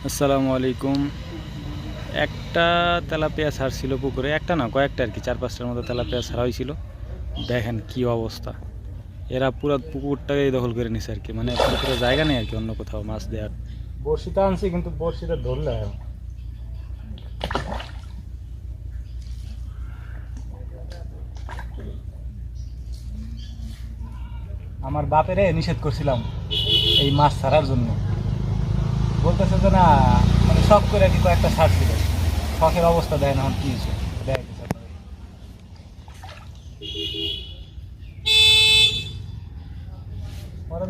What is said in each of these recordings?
আসসালামু আলাইকুম। একটা তেলাপিয়া ছাড়ছিল পুকুরে, একটা না কয়েকটা আর কি, 4-5টার মতো তেলাপিয়া ছাড়া হয়েছিল। দেখেন কি অবস্থা, এরা পুরো পুকুরটাকে দখল করে নিছে আর কি, মানে পুকুরে জায়গা নেই আর কি অন্য কোথাও মাছ দেওয়ার। বড়শিটা আনছি কিন্তু বড়শিটা ধরলে আমার বাপেরে নিষেধ করছিলাম এই মাছ ছাড়ার জন্য। বলতেছে যে না, মানে শখ করে আর কি কয়েকটা ছাড়ছিল। শখের অবস্থা দেখেন এখন কি হয়েছে। দেখাইতেছে আপনাদের।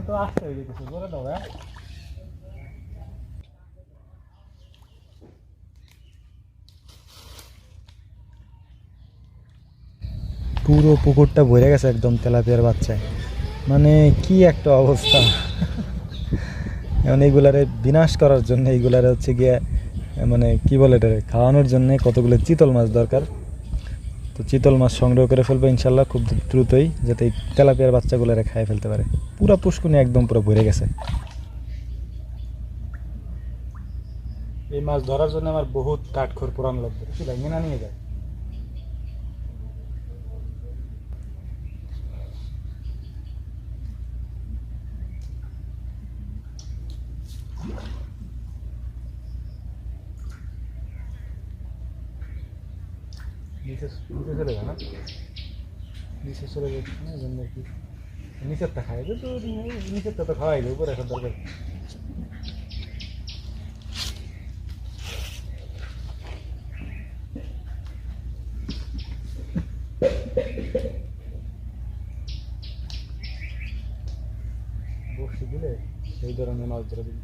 তো আসতে হয়ে যেতেছে, বলে দাও হ্যাঁ। পুরো পুকুরটা ভরে গেছে একদম তেলাপিয়ার বাচ্চায়, মানে কি একটা অবস্থা। এখন এইগুলারে বিনাশ করার জন্য এইগুলারে হচ্ছে গিয়ে মানে কি বলে এটা খাওয়ানোর জন্য কতগুলো চিতল মাছ দরকার। তো চিতল মাছ সংগ্রহ করে ফেলবো ইনশাল্লাহ খুব দ্রুতই, যাতে এই তেলাপিয়ার বাচ্চাগুলোরে খাইয়ে ফেলতে পারে। পুরা পুষ্কুনি একদম পুরো ভরে গেছে। এই মাছ ধরার জন্য আমার বহুত কাঠখড় পোড়ানো লাগবে, কি লাগে না নিয়ে যায়। নিচে নিচে চলে যায় না, নিচে চলে যাচ্ছে না, এই জন্য কি নিচেরটা খাই তো, নিচেরটা তো খাওয়াই দেবো, উপরে এখন দরকার। বসে দিলে সেই ধরনের মাছ ধরে দিবি।